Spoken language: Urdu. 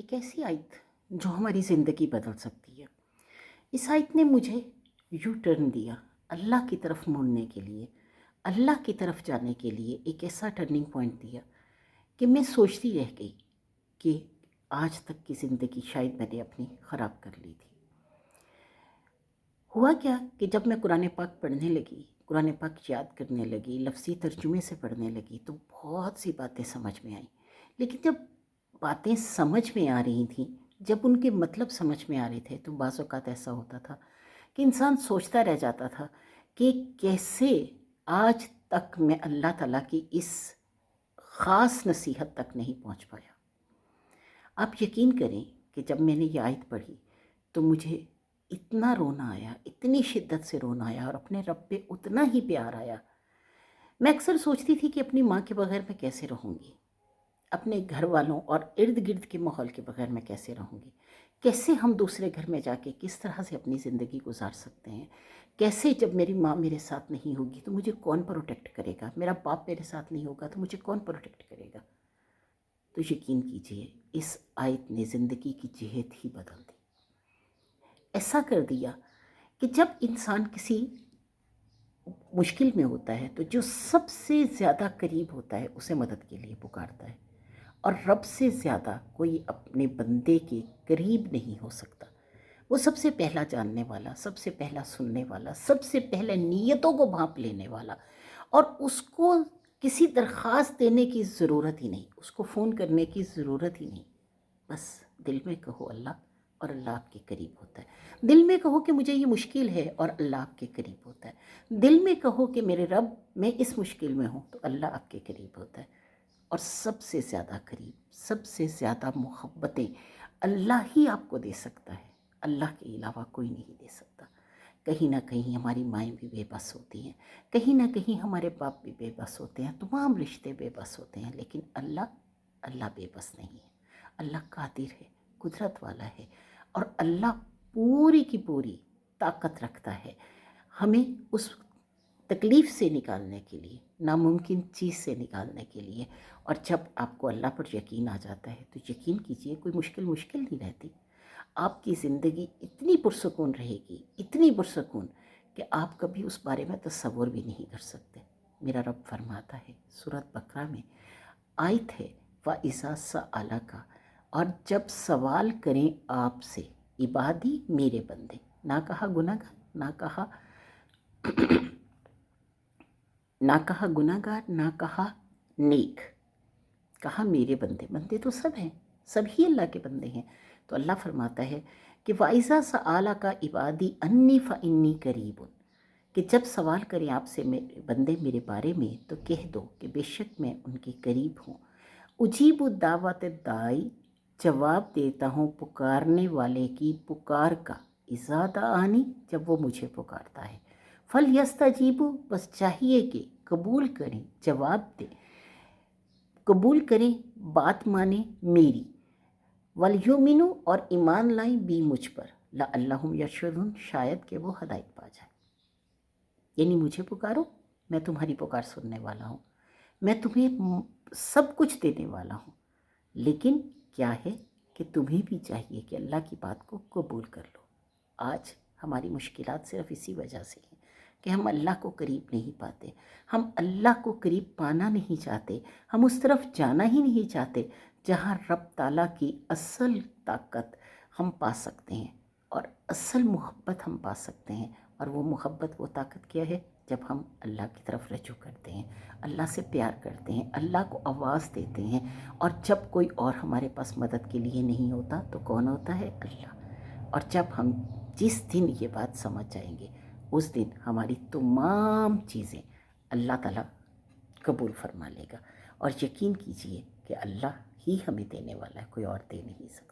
ایک ایسی آیت جو ہماری زندگی بدل سکتی ہے۔ اس آیت نے مجھے یو ٹرن دیا، اللہ کی طرف مڑنے کے لیے، اللہ کی طرف جانے کے لیے ایک ایسا ٹرننگ پوائنٹ دیا کہ میں سوچتی رہ گئی کہ آج تک کی زندگی شاید میں نے اپنی خراب کر لی تھی۔ ہوا کیا کہ جب میں قرآن پاک پڑھنے لگی، قرآن پاک یاد کرنے لگی، لفظی ترجمے سے پڑھنے لگی تو بہت سی باتیں سمجھ میں آئیں۔ لیکن جب باتیں سمجھ میں آ رہی تھیں، جب ان کے مطلب سمجھ میں آ رہے تھے تو بعض اوقات ایسا ہوتا تھا کہ انسان سوچتا رہ جاتا تھا کہ کیسے آج تک میں اللہ تعالیٰ کی اس خاص نصیحت تک نہیں پہنچ پایا۔ آپ یقین کریں کہ جب میں نے یہ آیت پڑھی تو مجھے اتنا رونا آیا، اتنی شدت سے رونا آیا اور اپنے رب پہ اتنا ہی پیار آیا۔ میں اکثر سوچتی تھی کہ اپنی ماں کے بغیر میں کیسے رہوں گی، اپنے گھر والوں اور ارد گرد کے ماحول کے بغیر میں کیسے رہوں گی، کیسے ہم دوسرے گھر میں جا کے کس طرح سے اپنی زندگی گزار سکتے ہیں، کیسے جب میری ماں میرے ساتھ نہیں ہوگی تو مجھے کون پروٹیکٹ کرے گا، میرا باپ میرے ساتھ نہیں ہوگا تو مجھے کون پروٹیکٹ کرے گا۔ تو یقین کیجئے اس آیت نے زندگی کی جہت ہی بدل دی۔ ایسا کر دیا کہ جب انسان کسی مشکل میں ہوتا ہے تو جو سب سے زیادہ قریب ہوتا ہے اسے مدد کے لیے پکارتا ہے، اور رب سے زیادہ کوئی اپنے بندے کے قریب نہیں ہو سکتا۔ وہ سب سے پہلا جاننے والا، سب سے پہلا سننے والا، سب سے پہلے نیتوں کو بھانپ لینے والا، اور اس کو کسی درخواست دینے کی ضرورت ہی نہیں، اس کو فون کرنے کی ضرورت ہی نہیں، بس دل میں کہو اللہ اور اللہ آپ کے قریب ہوتا ہے۔ دل میں کہو کہ مجھے یہ مشکل ہے اور اللہ آپ کے قریب ہوتا ہے۔ دل میں کہو کہ میرے رب میں اس مشکل میں ہوں تو اللہ آپ کے قریب ہوتا ہے۔ اور سب سے زیادہ قریب، سب سے زیادہ محبتیں اللہ ہی آپ کو دے سکتا ہے، اللہ کے علاوہ کوئی نہیں دے سکتا۔ کہیں نہ کہیں ہماری مائیں بھی بے بس ہوتی ہیں، کہیں نہ کہیں ہمارے باپ بھی بے بس ہوتے ہیں، تمام رشتے بے بس ہوتے ہیں، لیکن اللہ بے بس نہیں ہے۔ اللہ قادر ہے، قدرت والا ہے، اور اللہ پوری کی پوری طاقت رکھتا ہے ہمیں اس تکلیف سے نکالنے کے لیے، ناممکن چیز سے نکالنے کے لیے۔ اور جب آپ کو اللہ پر یقین آ جاتا ہے تو یقین کیجئے کوئی مشکل نہیں رہتی۔ آپ کی زندگی اتنی پرسکون رہے گی، اتنی پرسکون کہ آپ کبھی اس بارے میں تصور بھی نہیں کر سکتے۔ میرا رب فرماتا ہے سورۃ بقرہ میں آیت ہے وَإِذَا سَأَلَكَ، اور جب سوال کریں آپ سے عبادی میرے بندے، نہ کہا گناہگار، نہ کہا گناہگار، نہ کہا نیک، کہا میرے بندے۔ بندے تو سب ہیں، سب ہی اللہ کے بندے ہیں۔ تو اللہ فرماتا ہے کہ وَإِذَا سَأَلَكَ عِبَادِي أَنِّي فَإِنِّي قَرِيبٌ، کہ جب سوال کریں آپ سے میرے بندے میرے بارے میں تو کہہ دو کہ بے شک میں ان کے قریب ہوں۔ اجیب دعوت الداعی، جواب دیتا ہوں پکارنے والے کی پکار کا، اذا دعانی، جب وہ مجھے پکارتا ہے۔ فَلْيَسْتَجِیبُوا، بس چاہیے کہ قبول کریں، جواب دیں، قبول کریں، بات مانیں میری، وَلْيُؤْمِنُوا، اور ایمان لائیں بھی مجھ پر، لَعَلَّهُمْ يَرْشُدُونَ، شاید کہ وہ ہدایت پا جائیں۔ یعنی مجھے پکارو، میں تمہاری پکار سننے والا ہوں، میں تمہیں سب کچھ دینے والا ہوں، لیکن کیا ہے کہ تمہیں بھی چاہیے کہ اللہ کی بات کو قبول کر لو۔ آج ہماری مشکلات صرف اسی وجہ سے ہیں کہ ہم اللہ کو قریب نہیں پاتے، ہم اللہ کو قریب پانا نہیں چاہتے، ہم اس طرف جانا ہی نہیں چاہتے جہاں رب تعالیٰ کی اصل طاقت ہم پا سکتے ہیں اور اصل محبت ہم پا سکتے ہیں۔ اور وہ محبت، وہ طاقت کیا ہے؟ جب ہم اللہ کی طرف رجوع کرتے ہیں، اللہ سے پیار کرتے ہیں، اللہ کو آواز دیتے ہیں، اور جب کوئی اور ہمارے پاس مدد کے لیے نہیں ہوتا تو کون ہوتا ہے؟ اللہ۔ اور جب ہم جس دن یہ بات سمجھ جائیں گے اس دن ہماری تمام چیزیں اللہ تعالیٰ قبول فرما لے گا، اور یقین کیجئے کہ اللہ ہی ہمیں دینے والا ہے، کوئی اور دے نہیں سکتا۔